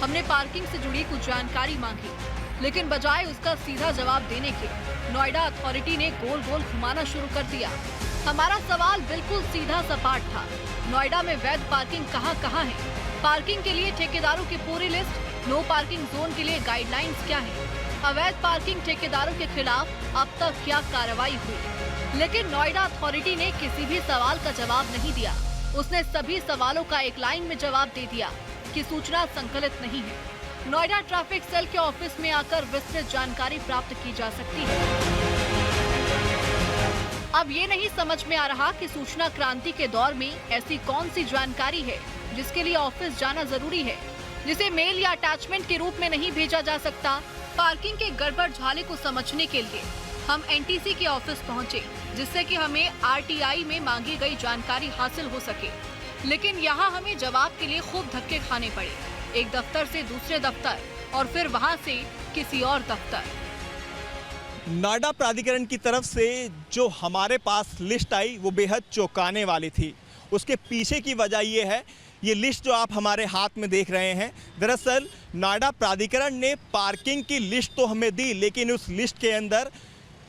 हमने पार्किंग से जुड़ी कुछ जानकारी मांगी, लेकिन बजाय उसका सीधा जवाब देने के नोएडा अथॉरिटी ने गोल गोल घुमाना शुरू कर दिया। हमारा सवाल बिल्कुल सीधा सपाट था। नोएडा में वैध पार्किंग कहाँ है? पार्किंग के लिए ठेकेदारों की पूरी लिस्ट, नो पार्किंग जोन के लिए गाइडलाइंस क्या है? अवैध पार्किंग ठेकेदारों के खिलाफ अब तक क्या कार्रवाई हुई? लेकिन नोएडा अथॉरिटी ने किसी भी सवाल का जवाब नहीं दिया। उसने सभी सवालों का एक लाइन में जवाब दे दिया कि सूचना संकलित नहीं है। नोएडा ट्रैफिक सेल के ऑफिस में आकर विस्तृत जानकारी प्राप्त की जा सकती है। अब ये नहीं समझ में आ रहा कि सूचना क्रांति के दौर में ऐसी कौन सी जानकारी है जिसके लिए ऑफिस जाना जरूरी है, जिसे मेल या अटैचमेंट के रूप में नहीं भेजा जा सकता। पार्किंग के गड़बड़ झाले को समझने के लिए हम एनटीसी के ऑफिस पहुंचे, जिससे कि हमें आरटीआई में मांगी गई जानकारी हासिल हो सके। लेकिन यहाँ हमें जवाब के लिए खूब धक्के खाने पड़े, एक दफ्तर से दूसरे दफ्तर और फिर वहाँ से किसी और दफ्तर। नोएडा प्राधिकरण की तरफ से जो हमारे पास लिस्ट आई वो बेहद चौंकाने वाली थी। उसके पीछे की वजह ये है, ये लिस्ट जो आप हमारे हाथ में देख रहे हैं, दरअसल नोएडा प्राधिकरण ने पार्किंग की लिस्ट तो हमें दी, लेकिन उस लिस्ट के अंदर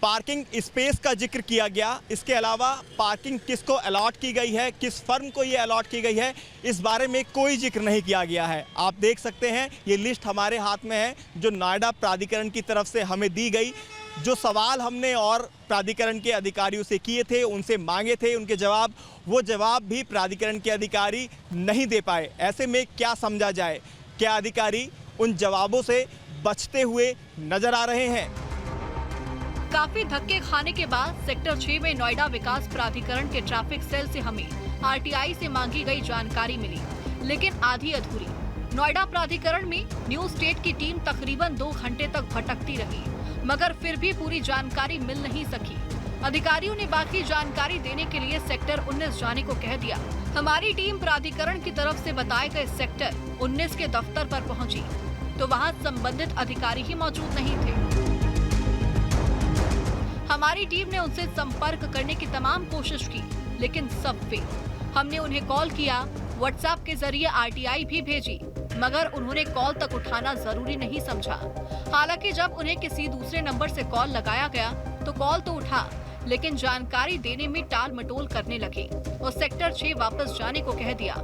पार्किंग स्पेस का जिक्र किया गया। इसके अलावा पार्किंग किसको अलॉट की गई है, किस फर्म को ये अलॉट की गई है, इस बारे में कोई जिक्र नहीं किया गया है। आप देख सकते हैं ये लिस्ट हमारे हाथ में है जो नोएडा प्राधिकरण की तरफ से हमें दी गई। जो सवाल हमने और प्राधिकरण के अधिकारियों से किए थे, उनसे मांगे थे उनके जवाब, वो जवाब भी प्राधिकरण के अधिकारी नहीं दे पाए। ऐसे में क्या समझा जाए? क्या अधिकारी उन जवाबों से बचते हुए नजर आ रहे हैं? काफी धक्के खाने के बाद सेक्टर 6 में नोएडा विकास प्राधिकरण के ट्रैफिक सेल से हमें आरटीआई से मांगी गई जानकारी मिली, लेकिन आधी अधूरी। नोएडा प्राधिकरण में न्यू स्टेट की टीम तकरीबन 2 घंटे तक भटकती रही, मगर फिर भी पूरी जानकारी मिल नहीं सकी। अधिकारियों ने बाकी जानकारी देने के लिए सेक्टर 19 जाने को कह दिया। हमारी टीम प्राधिकरण की तरफ से बताए गए सेक्टर 19 के दफ्तर पर पहुंची, तो वहां संबंधित अधिकारी ही मौजूद नहीं थे। हमारी टीम ने उनसे संपर्क करने की तमाम कोशिश की, लेकिन सब फेल। हमने उन्हें कॉल किया, व्हाट्सएप के जरिए आरटीआई भी भेजी, मगर उन्होंने कॉल तक उठाना जरूरी नहीं समझा। हालांकि जब उन्हें किसी दूसरे नंबर से कॉल लगाया गया तो कॉल तो उठा, लेकिन जानकारी देने में टाल मटोल करने लगे और सेक्टर 6 वापस जाने को कह दिया।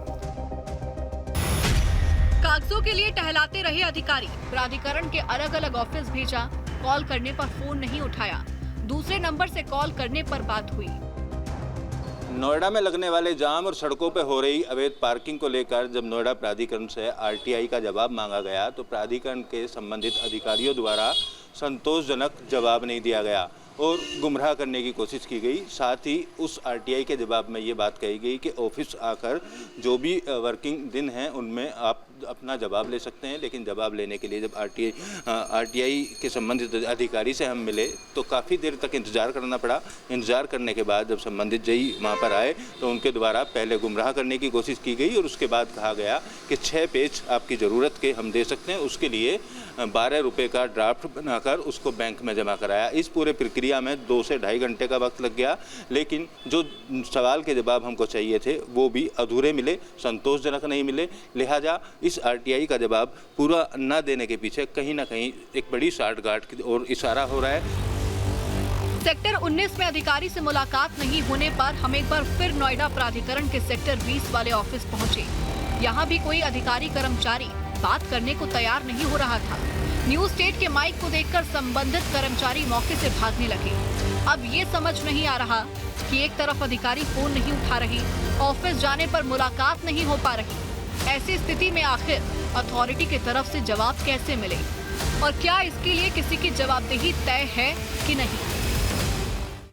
कागजों के लिए टहलाते रहे अधिकारी। प्राधिकरण के अलग अलग ऑफिस भेजा, कॉल करने पर फोन नहीं उठाया। दूसरे नंबर से कॉल करने पर बात हुई। नोएडा में लगने वाले जाम और सड़कों पर हो रही अवैध पार्किंग को लेकर जब नोएडा प्राधिकरण से आरटीआई का जवाब मांगा गया तो प्राधिकरण के संबंधित अधिकारियों द्वारा संतोषजनक जवाब नहीं दिया गया और गुमराह करने की कोशिश की गई। साथ ही उस आरटीआई के जवाब में ये बात कही गई कि ऑफिस आकर जो भी वर्किंग दिन हैं उनमें आप अपना जवाब ले सकते हैं, लेकिन जवाब लेने के लिए जब आरटीआई के संबंधित अधिकारी से हम मिले तो काफ़ी देर तक इंतज़ार करना पड़ा। इंतज़ार करने के बाद जब संबंधित जई वहाँ पर आए तो उनके द्वारा पहले गुमराह करने की कोशिश की गई और उसके बाद कहा गया कि 6 पेज आपकी ज़रूरत के हम दे सकते हैं, उसके लिए 12 रुपये का ड्राफ्ट बनाकर उसको बैंक में जमा कराया। इस पूरे प्रक्रिया में 2 से ढाई घंटे का वक्त लग गया, लेकिन जो सवाल के जवाब हमको चाहिए थे वो भी अधूरे मिले, संतोषजनक नहीं मिले। लिहाजा इस आरटीआई का जवाब पूरा न देने के पीछे कहीं ना कहीं एक बड़ी साठगांठ की ओर इशारा हो रहा है। सेक्टर 19 में अधिकारी से मुलाकात नहीं होने पर हम एक बार फिर नोएडा प्राधिकरण के सेक्टर 20 वाले ऑफिस पहुंचे। यहाँ भी कोई अधिकारी कर्मचारी बात करने को तैयार नहीं हो रहा था। न्यू स्टेट के माइक को देखकर संबंधित कर्मचारी मौके से भागने लगे। अब ये समझ नहीं आ रहा कि एक तरफ अधिकारी फोन नहीं उठा रहे, ऑफिस जाने पर मुलाकात नहीं हो पा रही। ऐसी स्थिति में आखिर अथॉरिटी की तरफ से जवाब कैसे मिले और क्या इसके लिए किसी की जवाबदेही तय है कि नहीं?